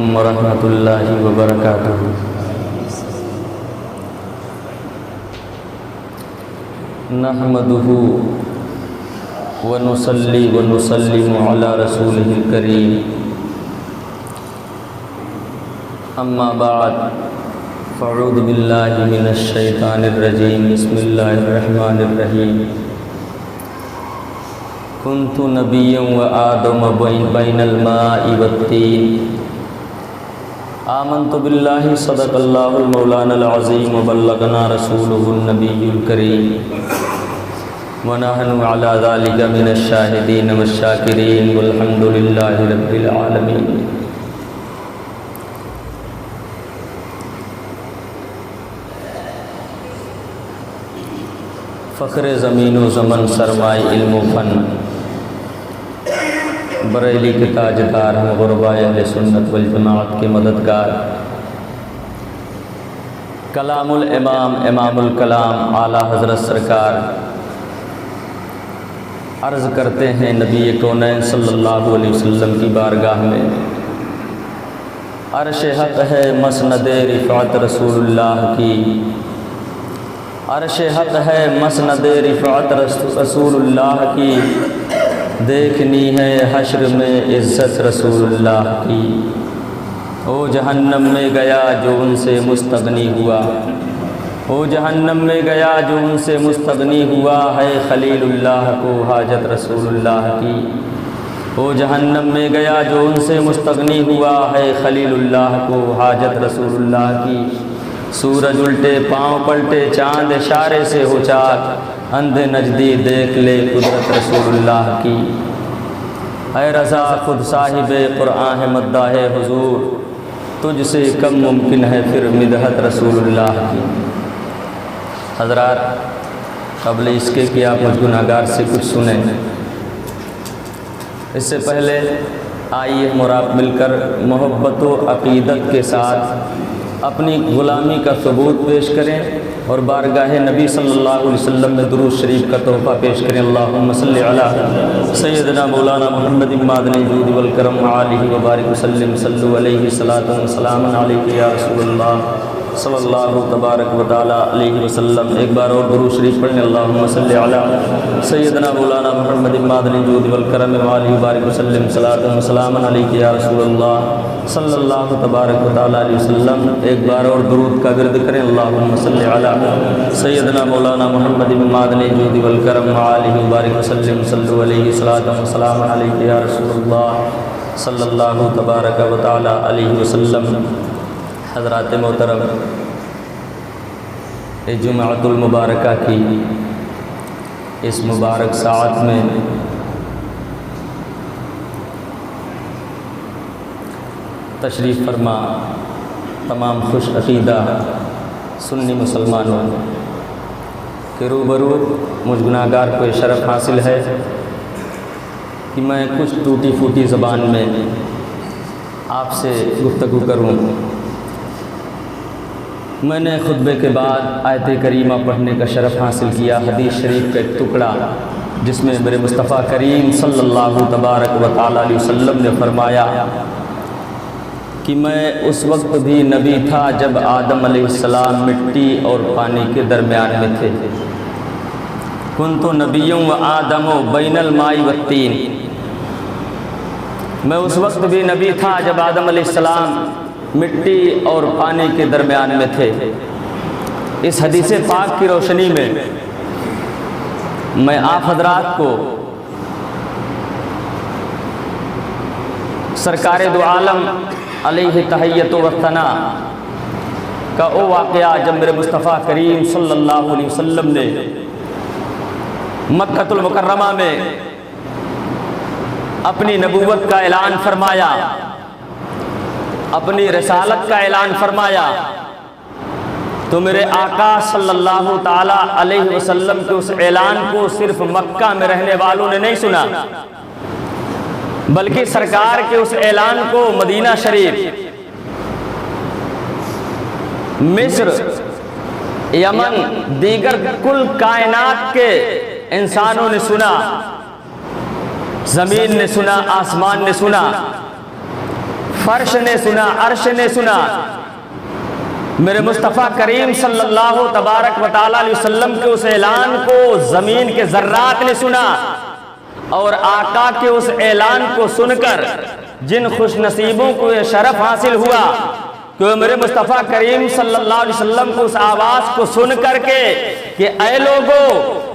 علیکم ورحمۃ اللہ وبرکاتہ۔ نحمدہ ونصلی ونسلم علی رسولہ الکریم، اما بعد فاعوذ باللہ من الشیطان الرجیم، بسم اللہ الرحمن الرحیم۔ کنت نبیا وآدم بین الماء والطین، آمنت باللہ صدق اللہ المولانا العظیم وبلغنا رسولہ النبی الکریم، ونحن علی ذلک من الشاہدین والشاکرین والحمد للہ رب العالمین۔ فخر زمین و زمن، سرمائے علم و فن، بریلی کے تاجدار ہیں غرباء اہل سنت والجماعت کے مددگار، کلام الامام امام الکلام اعلیٰ حضرت سرکار عرض کرتے ہیں نبی کونین صلی اللہ علیہ وسلم کی بارگاہ میں، عرش حق ہے مسند رفعت رسول اللہ کی، عرش حق ہے مسند رفعت رسول اللہ کی، دیکھنی ہے حشر میں عزت رسول اللہ کی۔ او جہنم میں گیا جو ان سے مستغنی ہوا، او جہنم میں گیا جو ان سے مستغنی ہوا، ہے خلیل اللہ کو حاجت رسول اللہ کی۔ او جہنم میں گیا جو ان سے مستغنی ہوا، ہے خلیل اللہ کو حاجت رسول اللہ کی۔ سورج الٹے پاؤں پلٹے، چاند اشارے سے ہو چاک، اندھے نجدی دیکھ لے قدرت رسول اللہ کی۔ اے رضا خود صاحب قرآن ہے مداح حضور، تجھ سے کم ممکن ہے پھر مدحت رسول اللہ کی۔ حضرات، قبل اس کے کہ آپ مجھ گناہگار سے کچھ سنیں، اس سے پہلے آئیے مراب مل کر محبت و عقیدت کے ساتھ اپنی غلامی کا ثبوت پیش کریں اور بارگاہ نبی صلی اللہ علیہ وسلم میں درود شریف کا تحفہ پیش کریں۔ اللہم صلی علی سیدنا مولانا محمد معدن الجود والکرم علیہ وبارک وسلم، صلو علیہ صلاۃ و سلام علیک یا رسول اللہ صلی اللہ تبارک و تعالی علیہ وسلم۔ ایک بار اور درود شریف پڑھیں، اللہم صلی علی سیدنا مولانا محمد معدن الجود والکرم علیہ وبارک وسلم، صلاۃ و سلام علیک یا رسول اللہ صلی اللہ تبارک و تعالی علیہ وسلم۔ ایک بار اور درود کا ورد کریں، اللہم صلی علی سیدنا مولانا محمد معدن الجود والکرم علیہ وبارک وسلم، صلو علیہ صلاۃ و سلام علیک یا رسول اللہ صلی اللہ تبارک و تعالی علیہ وسلم۔ حضرات محترم، جمعۃ المبارکہ کی اس مبارک ساعت میں تشریف فرما تمام خوش عقیدہ سنی مسلمانوں کے روبرو مجھ گناہگار کو یہ شرف حاصل ہے کہ میں کچھ ٹوٹی پھوٹی زبان میں آپ سے گفتگو کروں۔ میں نے خطبے کے بعد آیت کریمہ پڑھنے کا شرف حاصل کیا، حدیث شریف کا ایک ٹکڑا جس میں میرے مصطفیٰ کریم صلی اللہ تبارک و تعالی علیہ وسلم نے فرمایا کہ میں اس وقت بھی نبی تھا جب آدم علیہ السلام مٹی اور پانی کے درمیان میں تھے۔ کنت نبی و آدم بین الماء والطین، میں اس وقت بھی نبی تھا جب آدم علیہ السلام مٹی اور پانی کے درمیان میں تھے۔ اس حدیث پاک کی روشنی میں آپ حضرات کو سرکار دو عالم علیہ تحیت و ثنا کا وہ واقعہ جب میرے مصطفیٰ کریم صلی اللہ علیہ وسلم نے مکہ المکرمہ میں اپنی نبوت کا اعلان فرمایا، اپنی رسالت کا اعلان فرمایا، تو میرے آقا صلی اللہ تعالی علیہ وسلم کے اس اعلان کو صرف مکہ میں رہنے والوں نے نہیں سنا، بلکہ سرکار کے اس اعلان کو مدینہ شریف، مصر، یمن، دیگر کل کائنات کے انسانوں نے سنا، زمین نے سنا، آسمان نے سنا۔ فرش نے سنا، عرش نے سنا، میرے مصطفیٰ کریم صلی اللہ تبارک و تعالیٰ علیہ وسلم کے اس اعلان کو زمین کے ذرات نے سنا، اور آقا کے اس اعلان کو سن کر جن خوش نصیبوں کو یہ شرف حاصل ہوا کہ میرے مصطفیٰ کریم صلی اللہ علیہ وسلم کو اس آواز کو سن کر کے کہ اے لوگو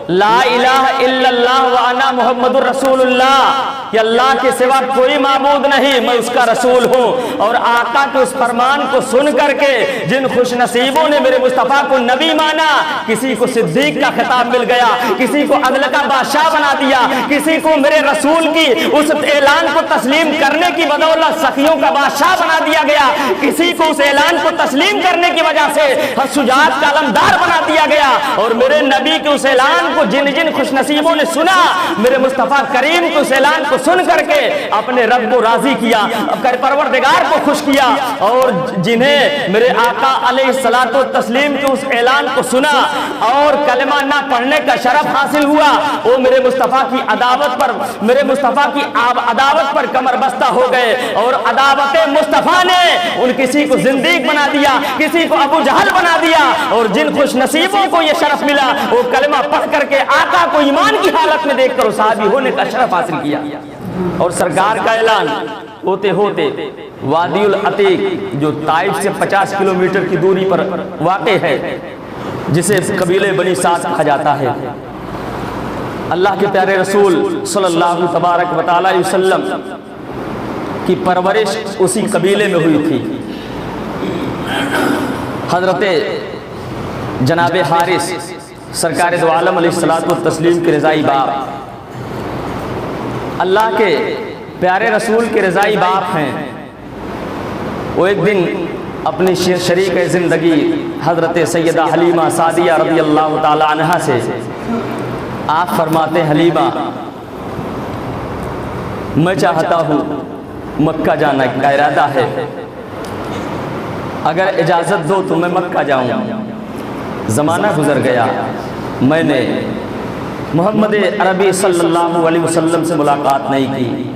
لا الہ الا اللہ وانا محمد الرسول اللہ، کہ اللہ کے سوا کوئی معبود نہیں، میں اس کا رسول ہوں، اور آقا کے اس فرمان کو سن کر کے جن خوش نصیبوں نے میرے مصطفیٰ کو نبی مانا، کسی کو صدیق کا خطاب مل گیا، کسی کو عدل کا بادشاہ بنا دیا، کسی کو میرے رسول کی اس اعلان کو تسلیم کرنے کی بدولت سخیوں کا بادشاہ بنا دیا گیا، کسی کو اس اعلان کو تسلیم کرنے کی وجہ سے شجاعت کا علمدار بنا دیا گیا، اور میرے نبی کے اس اعلان کو جن جن خوش نصیبوں نے سنا، میرے مصطفیٰ کریم کے اس اعلان کو سن کر کے اپنے رب کو راضی کیا، اپنے پروردگار کو خوش کیا، اور جنہیں میرے آقا علیہ الصلوۃ والتسلیم کے اس اعلان کو سنا اور کلمہ نہ پڑھنے کا شرف حاصل ہوا، وہ میرے مصطفیٰ کی عداوت پر، میرے مصطفیٰ کی عداوت پر کمر بستہ ہو گئے، اور عداوت مصطفیٰ نے ان کسی کو زندیق بنا دیا، کسی کو ابو جہل بنا دیا، اور جن خوش نصیبوں کو یہ شرف ملا وہ کلمہ پڑھ کر کے آقا کو ایمان کی حالت میں دیکھ کر صحابی ہونے کا شرف حاصل کیا، اور سرکار کا اعلان ہوتے ہوتے وادی العتیق جو طائف سے 50 کلومیٹر کی دوری پر واقع ہے، جسے قبیلے بنی سعد کہا جاتا ہے، اللہ کے پیارے رسول صلی اللہ تبارک و تعالی علیہ وسلم کی پرورش اسی قبیلے میں ہوئی تھی۔ حضرت جناب حارث سرکار دو عالم علیہ الصلوۃ والتسلیم کے رضائی باپ، اللہ کے پیارے رسول کے رضائی باپ ہیں، وہ ایک دن اپنی شریک زندگی حضرت سیدہ حلیمہ سعدیہ رضی اللہ تعالی عنہا سے آپ فرماتے ہیں حلیمہ میں چاہتا ہوں مکہ جانا کا ارادہ ہے، اگر اجازت دو تو میں مکہ جاؤں۔ زمانہ گزر گیا، میں نے محمد عربی صلی اللہ علیہ وسلم سے ملاقات نہیں کی،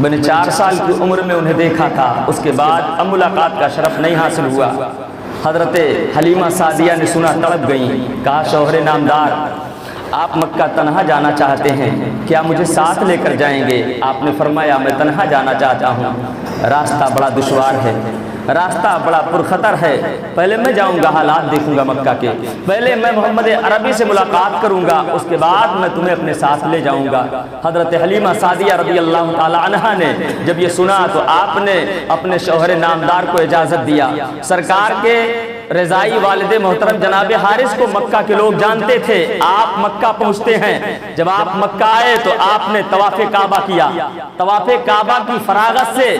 میں نے 4 سال کی عمر میں انہیں دیکھا تھا، اس کے بعد اب ملاقات کا شرف نہیں حاصل ہوا۔ حضرت حلیمہ سعدیہ نے سنا، تڑپ گئیں، کہا شوہر نامدار آپ مکہ تنہا جانا چاہتے ہیں، کیا مجھے ساتھ لے کر جائیں گے؟ آپ نے فرمایا میں تنہا جانا چاہتا ہوں، راستہ بڑا دشوار ہے، راستہ بڑا پرخطر ہے، پہلے میں جاؤں گا، حالات دیکھوں گا مکہ کے، پہلے میں محمد عربی سے ملاقات کروں گا، اس کے بعد میں تمہیں اپنے ساتھ لے جاؤں گا۔ حضرت حلیمہ سعدیہ رضی اللہ تعالی عنہا نے جب یہ سنا تو آپ نے اپنے شوہر نامدار کو اجازت دیا۔ سرکار کے رضائی والد محترم جناب حارث کو مکہ کے لوگ جانتے تھے، آپ مکہ پہنچتے ہیں، جب آپ مکہ آئے تو آپ نے طواف کعبہ کیا، طواف کعبہ کی فراغت سے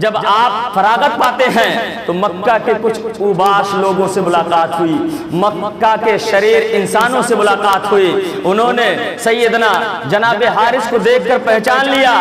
جب آپ فراغت پاتے ہیں تو مکہ کے کچھ اوباش لوگوں سے ملاقات ہوئی، مکہ کے شریر انسانوں سے ملاقات ہوئی، انہوں نے سیدنا جناب حارث کو دیکھ کر پہچان لیا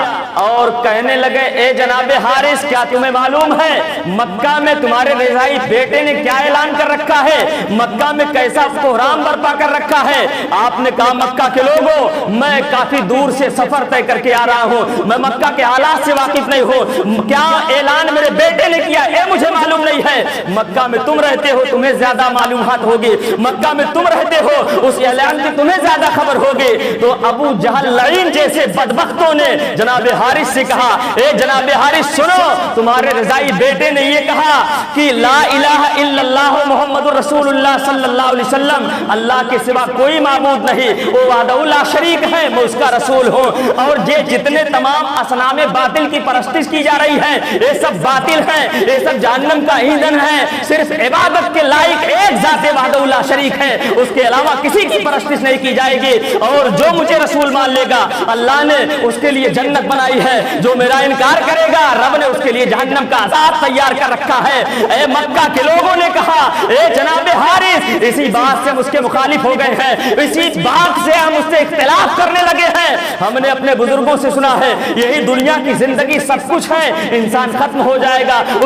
اور کہنے لگے اے جناب حارث کیا تمہیں معلوم ہے مکہ میں تمہارے رضائی بیٹے نے کیا اعلان کر رکھا ہے، مکہ میں کیسا کوہرام برپا کر رکھا ہے؟ آپ نے کہا مکہ کے لوگوں میں کافی دور سے سفر طے کر کے آ رہا ہوں، میں مکہ کے حالات سے واقف نہیں ہوں، کیا اعلان میرے بیٹے نے کیا اے مجھے معلوم نہیں ہے، مکہ میں تم رہتے ہو تمہیں زیادہ معلومات ہوگی، مکہ میں تم رہتے ہو اس اعلان کی تمہیں زیادہ خبر ہوگی۔ تو ابو جہل لعین جیسے بدبختوں نے جناب حارث سے کہا اے جناب حارث سنو، تمہارے رضائی بیٹے نے یہ کہا کہ لا الہ الا اللہ محمد رسول اللہ صلی اللہ علیہ وسلم، اللہ کے سوا کوئی معبود نہیں، وہ وحدہ لا شریک ہے، میں اس کا رسول ہوں، اور یہ جتنے تمام اصنام باطل کی پرستش کی جا رہی ہے یہ سب باطل ہیں، یہ سب جہنم کا ایندھن ہے، صرف عبادت کے لائق ایک ذات وحدہ لا شریک ہے، اس کے علاوہ کسی کی پرستش نہیں کی جائے گی، اور جو مجھے رسول مان لے گا اللہ نے اس کے لیے جنت بنائی ہے، جو میرا انکار کرے گا رب نے اس کے لیے جہنم کا عذاب تیار کر رکھا ہے۔ اے مکہ کے لوگوں نے کہا اے جناب حارث اسی بات سے ہم اس کے مخالف ہو گئے ہیں، اسی بات سے ہم اس سے اختلاف کرنے لگے ہیں، ہم نے اپنے بزرگوں سے سنا ہے یہی دنیا کی زندگی سب کچھ ہے، انسان ختم ہو جائے گا،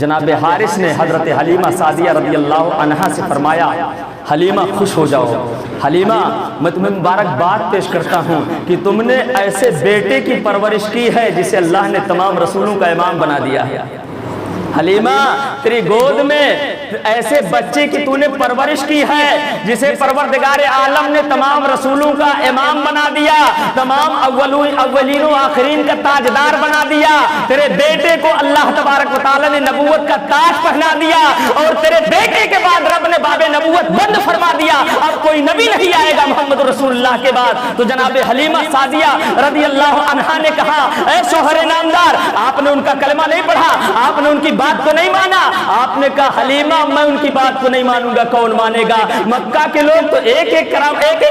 جناب حارث نے حضرت حلیمہ سعدیہ رضی اللہ عنہا سے فرمایا حلیمہ خوش ہو جاؤ، حلیمہ میں تمہیں مبارکباد پیش کرتا ہوں کہ تم نے ایسے بیٹے کی پرورش کی ہے جسے اللہ نے تمام رسولوں کا امام بنا دیا ہے۔ حلیمہ تیری گود میں ایسے بچے کی تو نے پرورش کی ہے جسے پروردگار عالم نے تمام رسولوں کا امام بنا دیا، تمام اولین و آخرین کا تاجدار بنا دیا، تیرے بیٹے کو اللہ تبارک و تعالیٰ نے نبوت کا تاج پہنا دیا، اور تیرے بیٹے کے بعد رب نے باب نبوت بند فرما دیا، اب کوئی نبی نہیں آئے گا محمد رسول اللہ کے بعد۔ تو جناب حلیمہ سعدیہ رضی اللہ عنہا نے کہا اے شوہر نامدار، آپ نے ان کا کلمہ نہیں پڑھا، آپ نے ان کی بات کو نہیں مانا، آپ نے کہا حلیمہ میں ان کی بات کو نہیں مانوں گا، کون مانے گا؟ مکہ کے لوگ تو ایک ایک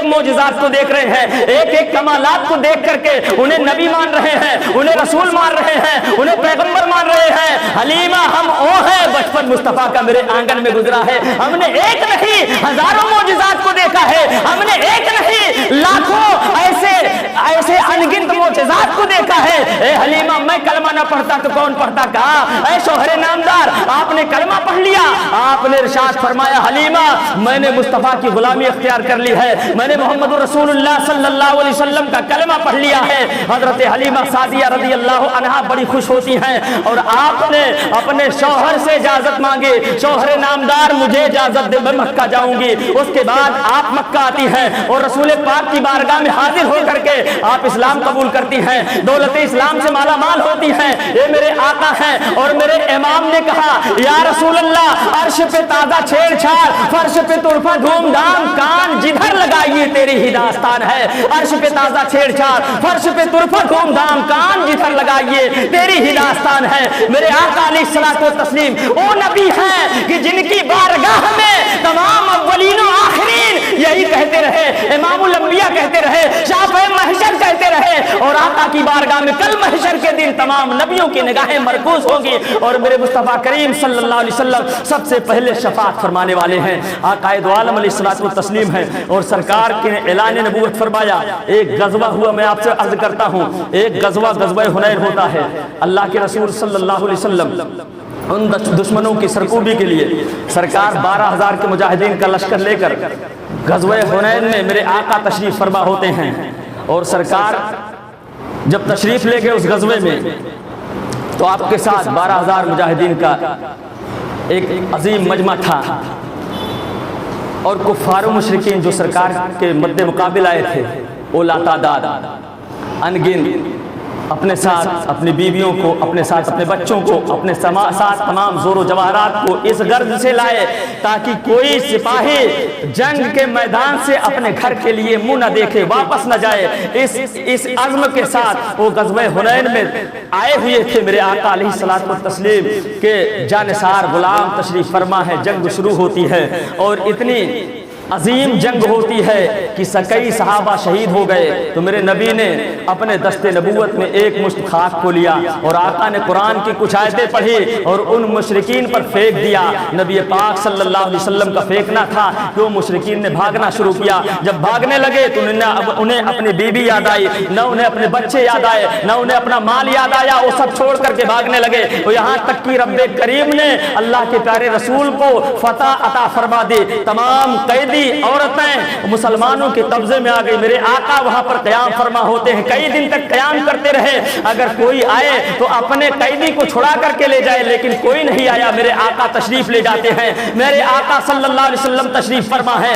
معجزات کو دیکھ رہے ہیں، ایک ایک کمالات کو دیکھ کر کے انہیں نبی مان رہے ہیں، انہیں رسول مان رہے ہیں، انہیں پیغمبر مان رہے ہیں۔ حلیمہ ہم او ہیں، بچپن مصطفیٰ کا میرے آنگن میں گزرا ہے، ہم نے ایک نہیں ہزاروں معجزات کو دیکھا ہے، ہم نے ایک نہیں لاکھوں ایسے انگنت معجزات کو دیکھا ہے۔ اے حلیمہ میں کلمہ نہ پڑھتا تو کون پڑھتا؟ کہا اے شوہر نامدار آپ نے کلمہ پڑھ لیا، آپ نے ارشاد فرمایا حلیمہ میں نے مصطفیٰ کی غلامی اختیار کر لی ہے، میں نے محمد رسول اللہ صلی اللہ علیہ وسلم کا کلمہ پڑھ لیا ہے۔ حضرت حلیمہ سعدیہ رضی اللہ عنہا بڑی خوش ہوتی ہیں، اور آپ نے اپنے شوہر سے اجازت مانگی، شوہر نامدار مجھے اجازت دے میں مکہ جاؤں گی۔ اس کے بعد آپ مکہ آتی ہیں اور رسول پاک کی بارگاہ میں حاضر ہو کر کے آپ اسلام قبول کرتی ہیں، دولت اسلام سے مالا مال ہوتی ہیں۔ یہ میرے آقا ہیں اور میرے امام نے کہا یا رسول اللہ عرش پہ تازہ چھیڑ چھاڑ، فرش پہ طرفہ دھوم دھام، کان جدھر لگائیے تیری ہی داستان ہے۔ عرش پہ تازہ چھیڑ چھاڑ، فرش پہ طرفہ دھوم دھام، کان جدھر لگائیے تیری ہی داستان ہے۔ میرے آقا علیہ الصلوۃ والتسلیم وہ نبی ہیں کہ جن کی بارگاہ میں تمام اولین و آخرین یہی کہتے رہے، امام الانبیاء کہتے رہے، شافع محشر کہتے رہے، اور آقا کی بارگاہ میں کل محشر کے دن تمام نبیوں کی نگاہیں مرکوز ہوگی، اور میرے مصطفیٰ کریم صلی اللہ علیہ وسلم سب سے پہلے شفاعت فرمانے والے ہیں، آقا دو عالم علیہ الصلوۃ والتسلیم ہیں۔ اور سرکار کے اعلان نبوت فرمایا، ایک غزوہ ہوا، میں آپ سے عرض کرتا ہوں ایک غزوہ حنین ہوتا ہے، اللہ کے رسول صلی اللہ علیہ وسلم ان دشمنوں کی سرکوبی کے لیے سرکار 12,000 کے مجاہدین کا لشکر لے کر غزوہ حنین میں میرے آقا تشریف فرما ہوتے ہیں، اور سرکار جب تشریف لے گئے اس غزوے میں تو آپ کے ساتھ 12,000 مجاہدین کا ایک عظیم مجمع تھا، اور کفار و مشرکین جو سرکار کے مد مقابل آئے تھے وہ لاتعداد انگن اپنے ساتھ اپنی بیویوں کو، اپنے ساتھ اپنے بچوں کو، اپنے ساتھ تمام زور و جواہرات کو اس غرض سے لائے تاکہ کوئی سپاہی جنگ کے میدان سے اپنے گھر کے لیے منہ نہ دیکھے، واپس نہ جائے۔ اس عزم کے ساتھ وہ غزوہ حنین میں آئے ہوئے تھے۔ میرے آقا علیہ الصلوۃ والتسلیم کے جانثار غلام تشریف فرما ہے، جنگ شروع ہوتی ہے، اور اتنی عظیم جنگ ہوتی ہے کہ کئی صحابہ شہید ہو گئے، تو میرے نبی نے اپنے دست نبوت میں ایک مشت خاک کو لیا، اور آقا نے قرآن کی کچھ آیتیں پڑھی اور ان مشرکین پر پھینک دیا۔ نبی پاک صلی اللہ علیہ وسلم کا پھینکنا تھا کہ وہ مشرکین نے بھاگنا شروع کیا۔ جب بھاگنے لگے تو انہیں اپنی بیوی یاد آئی، نہ انہیں اپنے بچے یاد آئے، نہ انہیں اپنا مال یاد آیا، وہ سب چھوڑ کر کے بھاگنے لگے۔ اور یہاں تک کہ رب کریم نے اللہ کے پیارے رسول کو فتح عطا فرما دی، تمام قیدی عورتیں مسلمانوں کے قبضے میں آ گئی۔ میرے آقا وہاں پر قیام فرما ہوتے ہیں، کئی دن تک قیام کرتے رہے، اگر کوئی آئے تو اپنے قیدی کو چھڑا کر کے لے جائے، لیکن کوئی نہیں آیا، میرے آقا تشریف لے جاتے ہیں۔ میرے آقا صلی اللہ علیہ وسلم تشریف فرما ہے،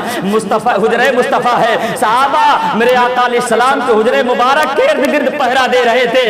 حجرہ مصطفیٰ ہے، صحابہ میرے آقا علیہ السلام کے حجرہ مبارک کے ارد گرد پہرا دے رہے تھے۔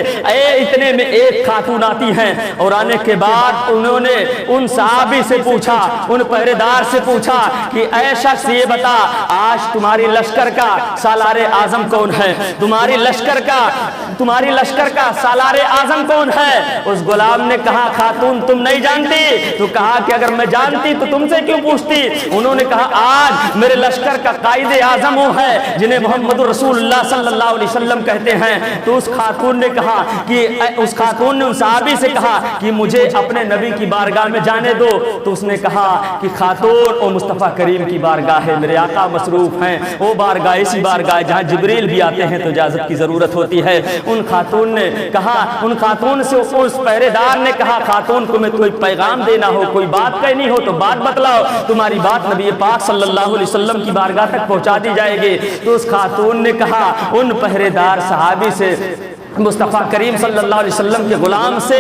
اتنے میں ایک خاتون آتی ہیں، اور آنے کے بعد انہوں نے ان صحابی سے پوچھا، ان پہرے دار سے پوچھا کہ اے شخص یہ بتا آج تمہاری لشکر کا سالار اعظم کون ہے؟ تمہاری لشکر کا سالار اعظم کون ہے؟ اس غلام نے کہا خاتون تم نہیں جانتی؟ تو کہا کہ اگر میں جانتی تو تم سے کیوں پوچھتی؟ انہوں نے کہا آج میرے لشکر کا قائد اعظم وہ ہے جنہیں محمد رسول اللہ صلی اللہ علیہ وسلم کہتے ہیں۔ تو اس خاتون نے کہا کہ اس صحابی سے کہا کہ مجھے اپنے نبی کی بارگاہ میں جانے دو۔ تو اس نے کہا کہ خاتون اور مصطفیٰ کریم کی بارگاہ ہے، ہے, میرے آقا مصروف ہیں. وہ بارگاہ ایسی بارگاہ جہاں جبریل بھی آتے ہیں تو اجازت کی ضرورت ہوتی ہے. ان خاتون نے کہا, ان خاتون سے اس پہرے دار نے کہا, خاتون کو میں کوئی پیغام دینا ہو, کوئی بات کہنی ہو تو بات بتلاؤ, تمہاری بات نبی پاک صلی اللہ علیہ وسلم کی بارگاہ تک پہنچا دی جائے گی. تو اس خاتون نے کہا ان پہرے دار صحابی سے, مصطفیٰ کریم صلی اللہ علیہ وسلم کے غلام سے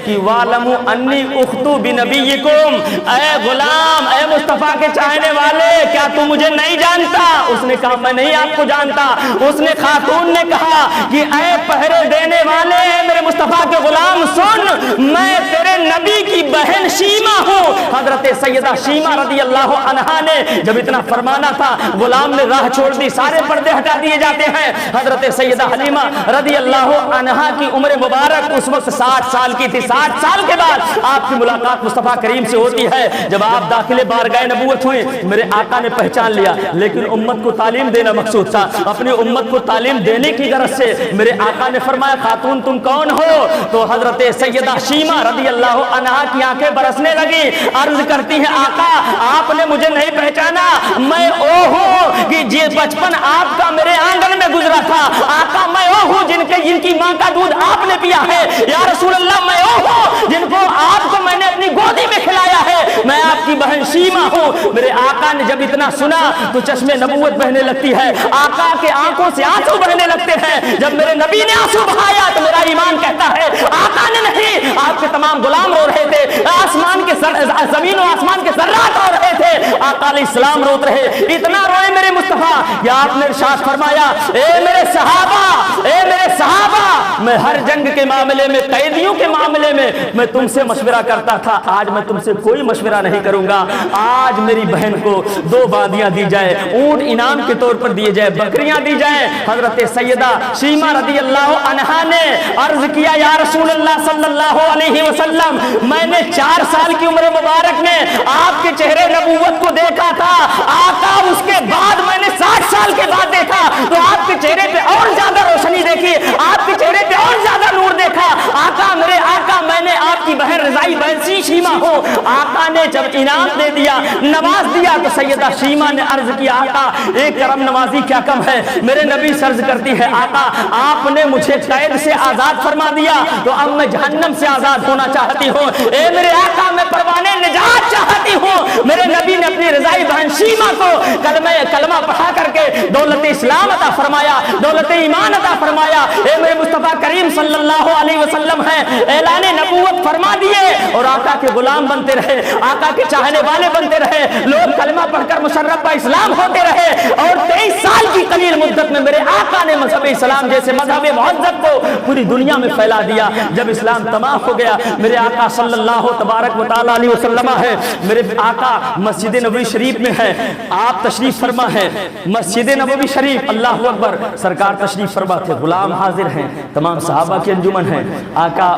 کہ وَعْلَمُوا أَنِّي أُخْتُ بِنَبِيِّكُمْ, اے غلام, اے مصطفیٰ کے چاہنے والے, کیا تم مجھے نہیں جانتا؟ اس نے کہا میں نہیں آپ کو جانتا. اس نے خاتون نے کہا کہ اے پہرے دینے والے, میرے مصطفیٰ کے غلام سن, میں تیرے نبی کی بہن شیمہ ہوں. حضرت سیدہ شیمہ رضی اللہ عنہا نے جب اتنا فرمانا تھا, غلام نے راہ چھوڑ دی, سارے پردے ہٹا دیے جاتے ہیں. حضرت سیدہ حلیمہ رضی اللہ عنہا کی عمر مبارک اس وقت 60 سال کی تھی. 60 سال کے بعد آپ کی ملاقات مصطفیٰ کریم سے ہوتی ہے. جب آپ داخل بارگاہ نبوت ہوئے, میرے آقا نے پہچان لیا, لیکن امت کو تعلیم دینا مقصود تھا. اپنی امت کو تعلیم دینے کی غرض سے میرے آقا نے فرمایا خاتون تم کون ہو؟ تو حضرت سیدہ شیمہ رضی اللہ عنہا کی آنکھیں برسنے لگی, عرض کرتی ہیں آقا آپ نے مجھے نہیں پہچانا, میں او ہوں کہ بچپن آپ کا میرے آنگن میں گزرا تھا. آقا میں او ہوں جن کی ماں کا دودھ آپ نے پیا ہے. یا رسول اللہ میں او ہوں جن کو آپ کو میں نے اپنی گودی میں کھلایا ہے. میں آپ کی بہن شیمہ ہوں. میرے آقا نے جب اتنا سنا تو چشمے نبوت بہنے لگتی ہے, آقا کے آنکھوں سے آنسو بہنے لگتے ہیں. جب میرے نبی نے آنسو بہایا تو میرا ایمان کہتا ہے آقا نے نہیں, آپ کے تمام غلام رو رہے تھے, آسمان کے زمین و آسمان کے ذرات رو رہے تھے, آقا علیہ السلام روت رہے. اتنا روئے میرے مصطفیٰ کہ آپ نے ارشاد فرمایا اے میرے صحابہ, اے میرے صحابہ, میں ہر جنگ کے معاملے میں, قیدیوں کے معاملے میں تم سے مشورہ کرتا تھا, آج میں تم سے کوئی مشورہ نہیں کروں گا. آج میری بہن کو 2 بادیاں دی جائے, اونٹ انعام کے طور پر دیے جائے, بکریاں دی جائیں. حضرت سیدہ شیمہ رضی اللہ عنہا نے عرض کیا یا رسول اللہ صلی اللہ علیہ وسلم, میں نے 4 سال کی عمر مبارک میں آپ کے چہرے نبوت کو دیکھا تھا, آقا اس کے بعد میں نے 60 سال کے بعد دیکھا تو آپ کے چہرے پہ اور زیادہ روشنی دیکھی, آپ کے چہرے پہ اور زیادہ نور دیکھا. آقا میرے آقا, میں نے آپ کی بہن رضائی بہن سی شیمہ ہوں. آقا نے جب انعام دے دیا, نواز دیا, تو سیدہ شیمہ نے عرض کیا آقا ایک کرم نوازی کیا کم ہے. میرے نبی سے عرض کرتی ہے آقا آپ نے مجھے قید سے آزاد فرما دیا تو اب میں جہنم سے آزاد ہونا چاہتی ہوں. اے میرے آقا میں پروانے نجات چاہتی ہوں. میرے نبی نے اپنی رضائی بہن شیمہ کو کلمہ پڑھا کر کے دولت اسلام عطا فرمایا, دولت ایمان عطا فرمایا. اے میرے مصطفیٰ کریم صلی اللہ علیہ وسلم ہیں, اعلان نبوت فرما دیے اور آقا کے غلام بنتے رہے, آقا کے چاہنے والے بنتے رہے, لوگ کلمہ پڑھ کر مشرف اسلام ہوتے رہے. اور 23 سال کی قلیل مدت میں میرے آقا نے مذہب اسلام جیسے مذہب مہذب کو پوری دنیا میں پھیلا دیا. جب اسلام تمام ہو گیا, میرے آقا صلی اللہ تبارک و تعالی علیہ وسلم ہے, میرے آقا مسجد نبوی شریف میں ہے, آپ تشریف فرما ہے مسجد نبوی شریف, اللہ اکبر, سرکار تشریف فرما تھے, غلام حاضر ہیں, تمام صحابہ کی انجمن ہے. آقا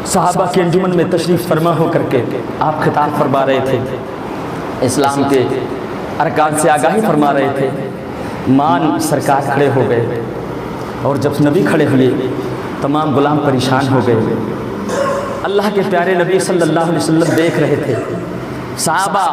صحابہ کی انجمن میں تشریف فرما ہو کر کے آپ خطاب فرما رہے تھے, اسلام کے ارکان سے آگاہی فرما رہے تھے. مان سرکار کھڑے ہو گئے اور جب نبی کھڑے ہوئے تمام غلام پریشان ہو گئے. اللہ کے پیارے نبی صلی اللہ علیہ وسلم دیکھ رہے تھے, صحابہ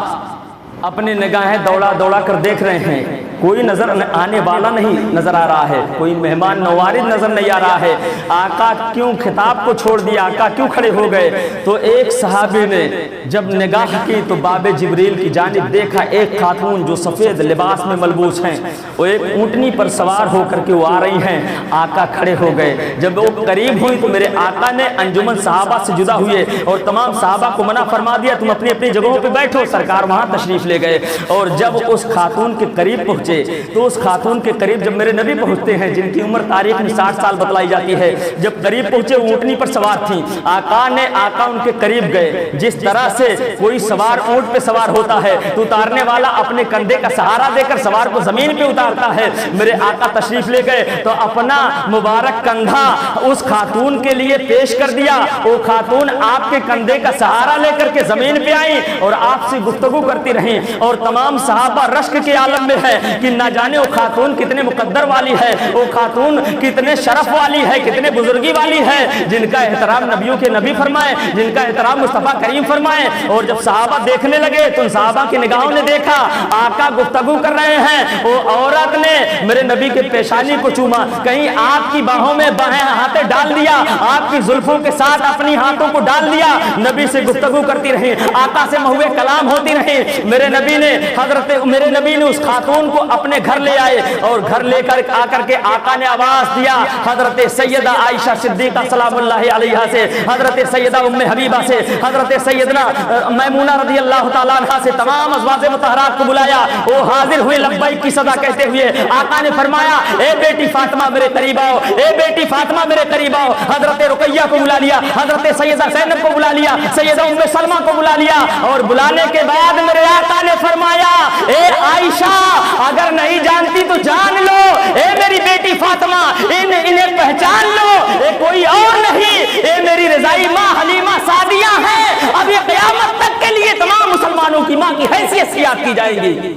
اپنے نگاہیں دوڑا دوڑا کر دیکھ رہے ہیں, کوئی نظر آنے والا نہیں نظر آ رہا ہے, کوئی مہمان نوارد نظر نہیں آ رہا ہے. آقا کیوں خطاب کو چھوڑ دیا, آقا کیوں کھڑے ہو گئے؟ تو ایک صحابی نے جب نگاہ کی تو باب جبریل کی جانب دیکھا, ایک خاتون جو سفید لباس میں ملبوس ہیں, وہ ایک اونٹنی پر سوار ہو کر کے وہ آ رہی ہیں. آقا کھڑے ہو گئے, جب وہ قریب ہوئی تو میرے آقا نے انجمن صحابہ سے جدا ہوئے اور تمام صحابہ کو منع فرما دیا تم اپنی اپنی جگہوں پہ بیٹھو. سرکار وہاں تشریف لے گئے اور جب اس خاتون کے قریب پہنچے تو اس خاتون کے قریب جب میرے نبی پہنچتے ہیں جن کی عمر تاریخ میں 60 سال بتلائی جاتی ہے, جب قریب پہنچے اونٹنی پر سوار تھیں, آقا ان کے قریب گئے. جس طرح سے کوئی سوار اونٹ پہ سوار ہوتا ہے تو اتارنے والا اپنے کندھے کا سہارا دے کر سوار کو زمین پہ اتارتا ہے, میرے آقا تشریف لے گئے تو اپنا مبارک کندھا اس خاتون کے لیے پیش کر دیا. وہ خاتون آپ کے کندھے کا سہارا لے کر کے زمین پہ آئی اور آپ سے گفتگو کرتی رہیں اور تمام صحابہ رشک کے عالم میں ہے. کہ نہ جانے وہ خاتون کتنے مقدر والی ہے، وہ خاتون کتنے شرف والی ہے، کتنے بزرگی والی ہے، جن کا احترام نبیوں کے نبی فرمائے، جن کا احترام مصطفیٰ کریم فرمائے۔ اور جب صحابہ دیکھنے لگے تو صحابہ کی نگاہوں نے دیکھا آقا گفتگو کر رہے ہیں، وہ عورت نے میرے نبی کے پیشانی کو چوما، کہیں آپ کی باہوں میں بائیں ہاتھیں ڈال دیا، آپ کی زلفوں کے ساتھ اپنی ہاتھوں کو ڈال دیا، نبی سے گفتگو کرتی رہی، آقا سے محو کلام ہوتی رہی۔ میرے نبی نے اس خاتون کو اپنے گھر لے آئے اور گھر لے کر آ کر کے آقا نے آواز دیا حضرت سیدہ عائشہ صدیقہ سلام اللہ علیہا سے، حضرت سیدہ ام حبیبہ سے، حضرت سیدنا میمونہ رضی اللہ تعالیٰ عنہ سے، تمام ازواج مطہرات کو بلایا، وہ حاضر ہوئے لبیک کی صدا کہتے ہوئے۔ آقا نے فرمایا اے بیٹی فاطمہ میرے قریب آؤ، اے بیٹی فاطمہ میرے قریب آؤ۔ حضرت رقیہ کو بلا لیا، حضرت سیدہ زینب کو بلا لیا، سیدہ ام سلمہ کو بلا لیا، اور بلانے کے بعد میرے آقا نے فرمایا اے عائشہ اگر نہیں جانتی تو جان لو، اے میری بیٹی فاطمہ انہیں پہچان لو، اے کوئی اور نہیں، اے میری رضائی ماں حلیمہ سعدیہ ہے، اب یہ قیامت تک کے لیے تمام مسلمانوں کی ماں کی حیثیت سے یاد کی جائے گی۔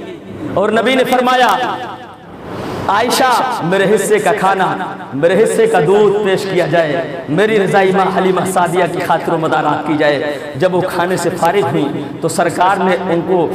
اور نبی نے فرمایا عائشہ میرے حصے کا کھانا، میرے حصے کا دودھ پیش کیا جائے، میری رضائی ماں حلیمہ سعدیہ کی خاطر و مدارات کی جائے۔ جب وہ کھانے سے فارغ ہوئی تو سرکار نے ان کو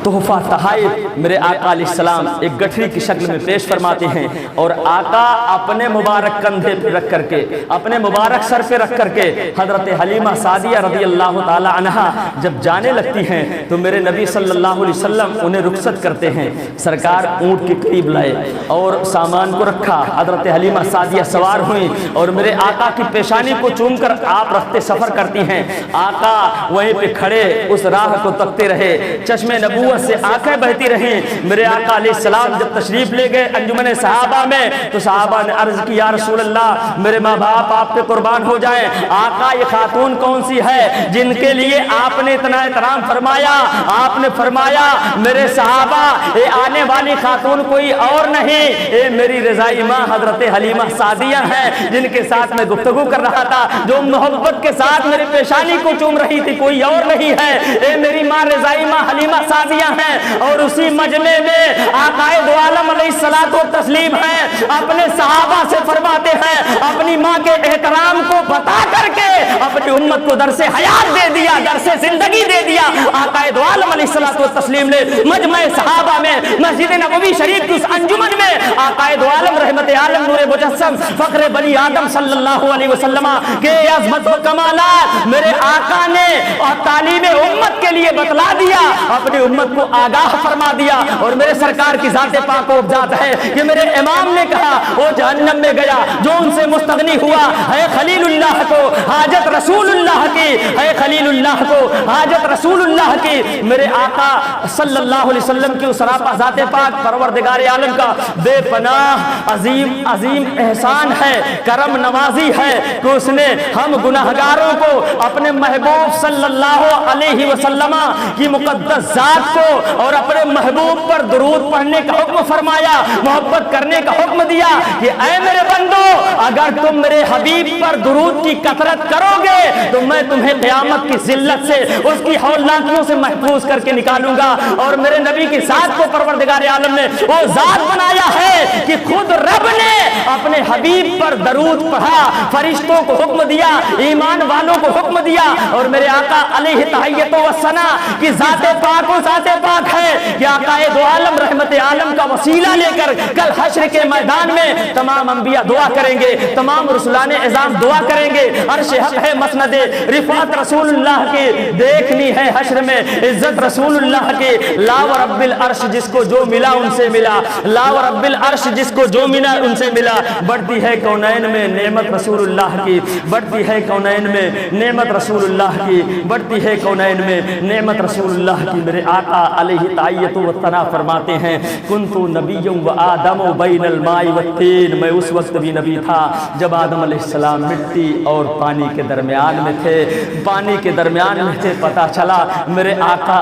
تحفہ تحائف میرے آقا علیہ السلام ایک گٹھری کی شکل میں پیش فرماتے ہیں، اور آقا اپنے مبارک کندھے پہ رکھ کر کے، اپنے مبارک سر پہ رکھ کر کے حضرت حلیمہ سعدیہ رضی اللہ تعالی عنہا جب جانے لگتی ہیں تو میرے نبی صلی اللہ علیہ وسلم انہیں رخصت کرتے ہیں۔ سرکار اونٹ کے قریب لائے اور سامان کو رکھا، حضرت حلیمہ سعدیہ سوار ہوئیں اور میرے آقا کی پیشانی کو چوم کر آپ رختے سفر کرتی ہیں۔ آقا وہیں پہ کھڑے اس راہ کو تکتے رہے، چشم نبوت سے آنکھیں بہتی رہیں۔ میرے آقا علیہ السلام جب تشریف لے گئے انجمن صحابہ میں تو صحابہ نے عرض کی یا رسول اللہ میرے ماں باپ آپ پہ قربان ہو جائیں، آقا یہ خاتون کون سی ہے جن کے لیے آپ نے اتنا احترام فرمایا؟ آپ نے فرمایا میرے صحابہ یہ آنے والی خاتون کوئی اور نہیں، اے میری رضائی ماں حضرت حلیمہ سعدیہ ہیں جن کے ساتھ میں گفتگو کر رہا تھا، جو محبت کے ساتھ میری پیشانی کو چوم رہی تھی، کوئی اور نہیں ہے، اے میری ماں رضائی ماں حلیمہ سعدیہ ہیں۔ اور اسی مجمع میں آقائے دو عالم علیہ الصلوۃ والتسلیم ہیں، اپنے صحابہ سے فرماتے ہیں اپنی ماں کے احترام کو بتا کر کے اپنی امت کو درس حیات دے دیا، درس زندگی دے دیا۔ آقائے دو عالم علیہ الصلوۃ والتسلیم نے مجمع صحابہ میں مسجد نبوی شریف کی اس انجمن میں آقائے دو عالم رحمت عالم نور مجسم فخر بنی آدم صلی اللہ علیہ وسلم کے عظمت و کمالات میرے آقا نے اور تعلیم امت کے لیے بتلا دیا، اپنی امت کو آگاہ فرما دیا۔ اور میرے سرکار کی ذات پاک و ذات ہے کہ میرے امام نے کہا وہ جہنم میں گیا جو ان سے مستغنی ہوا ہے خلیل اللہ کو حاجت رسول اللہ کی، ہے خلیل اللہ کو حاجت رسول اللہ کی۔ میرے آقا صلی اللہ علیہ وسلم کی اس سراپا ذات پاک پروردگار عالم کا بے پناہ عظیم احسان ہے، کرم نوازی ہے کہ اس نے ہم گناہگاروں کو اپنے محبوب صلی اللہ علیہ وسلم کی مقدس ذات کو اور اپنے محبوب پر درود پڑھنے کا حکم فرمایا، محبت کرنے کا حکم دیا کہ اے میرے بندو اگر تم میرے حبیب پر درود کی کثرت کرو گے تو میں تمہیں قیامت کی ذلت سے اس کی ہولناکیوں سے محفوظ کر کے نکالوں گا۔ اور میرے نبی کی ذات کو پروردگار عالم نے وہ ذات بنایا ہے کہ خود رب نے اپنے حبیب پر درود پڑھا، فرشتوں کو حکم دیا، ایمان والوں کو حکم دیا۔ اور میرے آقا علیہ تحیت و ثنا کی ذات پاک و ذات پاک ہے کہ آقا دو عالم رحمت عالم کا وسیلہ لے کر کل حشر کے میدان میں تمام انبیاء دعا کریں گے، تمام رسولان اعظام دعا کریں گے، عرش حق ہے مسند رفعت رسول اللہ کی دیکھنی ہے حشر میں عزت رسول اللہ کی۔ لا و رب العرش جس کو جو ملا ان سے ملا، لا و رب العرش جس کو جو ملا ان سے ملا۔ بڑھتی ہے کونین میں نعمت رسول اللہ کی، بڑھتی ہے کونین میں نعمت رسول اللہ کی، بڑھتی ہے کونین میں نعمت رسول اللہ کی۔ میرے آقا علیہ تعیت و ثنا فرماتے ہیں کنت نبی و آدم بین الماء والطین، میں اس وقت بھی نبی تھا جب آدم علیہ السلام مٹی اور پانی کے درمیان میں تھے، پانی کے درمیان میں تھے۔ پتہ چلا میرے آقا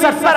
70